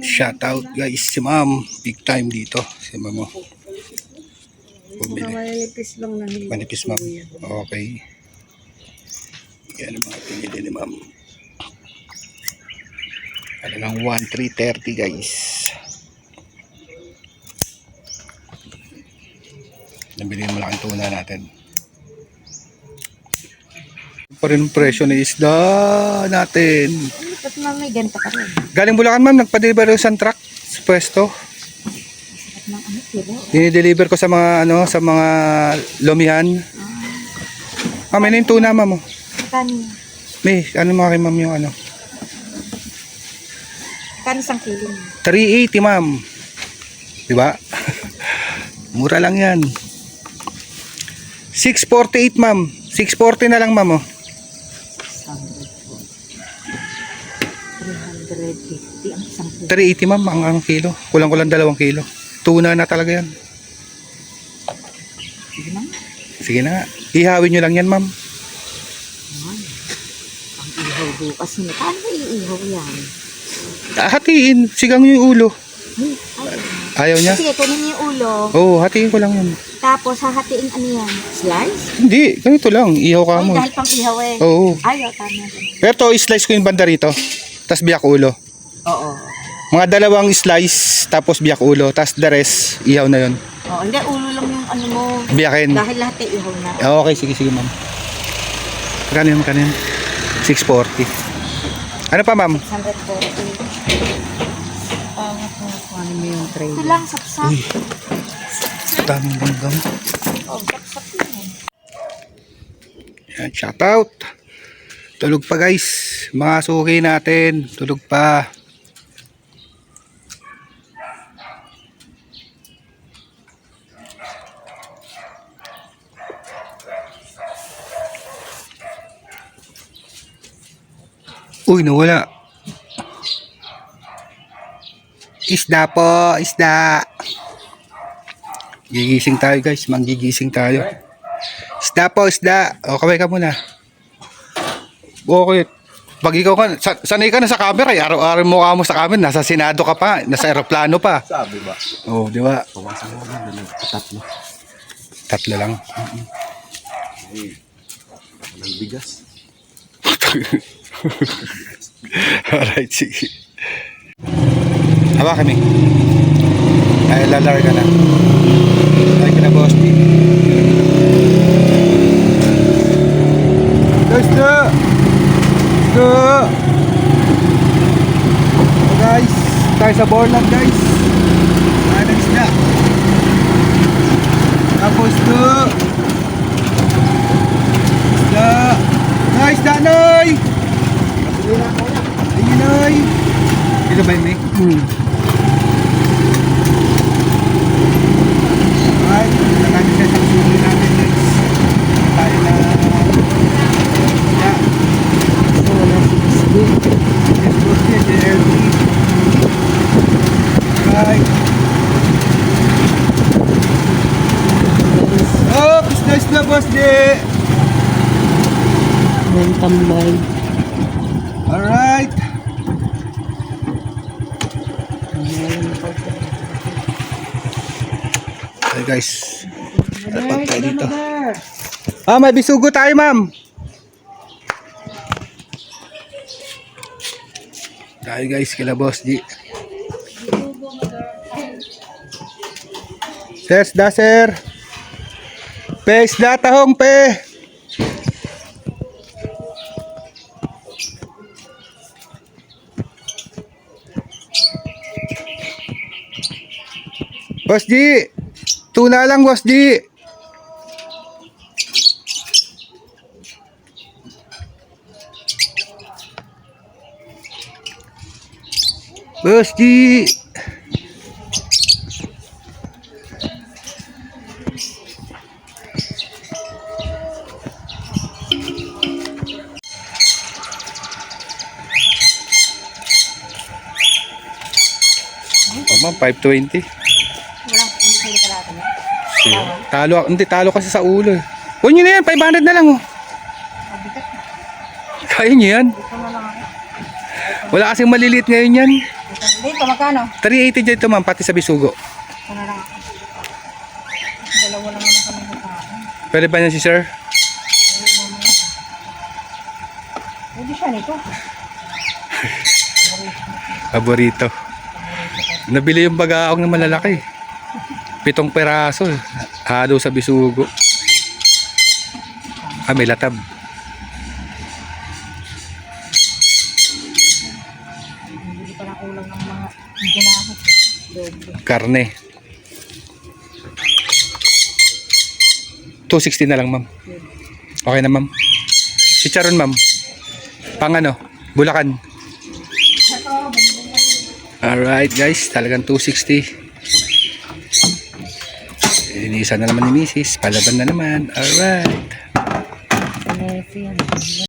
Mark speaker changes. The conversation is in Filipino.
Speaker 1: Shout out guys si ma'am. Big time dito. Si ma'am mo.
Speaker 2: Manipis lang na nila.
Speaker 1: Manipis ma'am. Okay. Yan ang mga pinili ni ma'am. Ano lang 1,330 guys. Nabili yung malaking tuna natin. Pa rin ang presyo ng isda natin.
Speaker 2: Ba't ma'am may ganito ka rin?
Speaker 1: Galing Bulacan ma'am, nagpa-deliver yung truck sa pwesto.
Speaker 2: Ba't ng ano kilo?
Speaker 1: Dinideliver ko sa mga ano, sa mga lomihan. May na yung tuna ma'am.
Speaker 2: Kani?
Speaker 1: May, ano mga kay ma'am yung ano?
Speaker 2: Kani isang kilo niya?
Speaker 1: 380 ma'am. Diba? Mura lang yan. 648 ma'am. 640 na lang ma'am.
Speaker 2: 350 ang isang kilo.
Speaker 1: 380 ma'am ang kilo. Kulang-kulang 2 kilo. Tuna na talaga yan.
Speaker 2: Sige na.
Speaker 1: Sige na nga. Ihawin nyo lang yan ma'am.
Speaker 2: Ay, ang ihaw bukas nila. Paano ba iihaw yan?
Speaker 1: Hatiin. Sigang nyo yung ulo.
Speaker 2: Ay,
Speaker 1: Ayaw niya?
Speaker 2: sige, kunin niyo yung ulo.
Speaker 1: Oo, hatiin ko lang yan.
Speaker 2: Tapos, hahatiin ano yan? Slice?
Speaker 1: Hindi, ganito lang. Ihaw ka
Speaker 2: Ay,
Speaker 1: mo.
Speaker 2: dahil pang ihaw eh.
Speaker 1: Oo.
Speaker 2: Ayaw, tama.
Speaker 1: Pero to, slice ko yung banda rito. Tapos biyak ulo.
Speaker 2: Oo.
Speaker 1: Mga 2 slice, tapos biyak ulo. Tapos the rest, ihaw na yun.
Speaker 2: Oo, hindi, ulo lang yung ano mo.
Speaker 1: Biyakin.
Speaker 2: Dahil lahat ay ihaw na.
Speaker 1: Okay, sige ma'am. Magkano yun? 640. Ano pa ma'am?
Speaker 2: 140. Ano mo yung tray? Ito lang, sapsap.
Speaker 1: Uy, daming langgam.
Speaker 2: Oh, sapsap yun.
Speaker 1: Yan, shout out. Tulog pa guys. Mga suki natin. Tulog pa. Uy, nawala. Isda po, isda. Gigising tayo guys, manggigising tayo. Isda po, isda. O, kaway ka muna. Okay. Pag ikaw ka, sanay ka na sa camera, araw-araw mo ka mo sa camera, nasa Senado ka pa, nasa aeroplano pa.
Speaker 3: Sabi ba?
Speaker 1: Oh, di ba?
Speaker 3: Pawasan mo lang, tatlo.
Speaker 1: 3 lang.
Speaker 3: Walang bigas.
Speaker 1: Alright, sige. Hawa kami. Ay, lalar ka na. Ay, ka na, boss. Guys, guys, tayo sa Borland, guys. Ano isda? Tapos isda. Guys, Danoy! Ayun, Noy! Ito ba yun, Nick? Alright, nagkakasin siya sa sulit natin, guys. Tayo na yes, boss niya, JLB. Alright. Oh, isda, boss niya.
Speaker 2: May tambay.
Speaker 1: Alright. Hey guys. Dapat tayo dito. May bisugo tayo, ma'am. Tayo guys, kila Boss G. Sir. Pe, isda tahong, pe. Boss G, tuna lang, Boss G. Boss G. Ma'am, 520.
Speaker 2: Wala, hindi kayo kalata niya.
Speaker 1: Talo kasi sa ulo eh. Huwag nyo na yan, 500 na lang oh.
Speaker 2: Mabigat.
Speaker 1: Kaya nyo yan.
Speaker 2: Ito na lang ako.
Speaker 1: Wala kasing maliliit ngayon yan.
Speaker 2: Dito, magkano?
Speaker 1: 380 dyan ito ma'am, pati sa bisugo.
Speaker 2: Ano lang ako. Dalawa lang naman kami kakain.
Speaker 1: Pwede ba yan si sir?
Speaker 2: Pwede siya nito.
Speaker 1: Paborito. Nabili yung bagaong na malalaki. 7 peraso. Halo sa bisugo. May latab.
Speaker 2: Hindi pa lang ulang ng mga ginahit. Doble.
Speaker 1: Karne. 260 na lang ma'am. Okay na ma'am. Chicharon ma'am. Pang ano? Bulacan. Alright guys, talagang 260. Inisa na naman ni Mrs. Palaban na naman. Alright.
Speaker 2: Ano yan?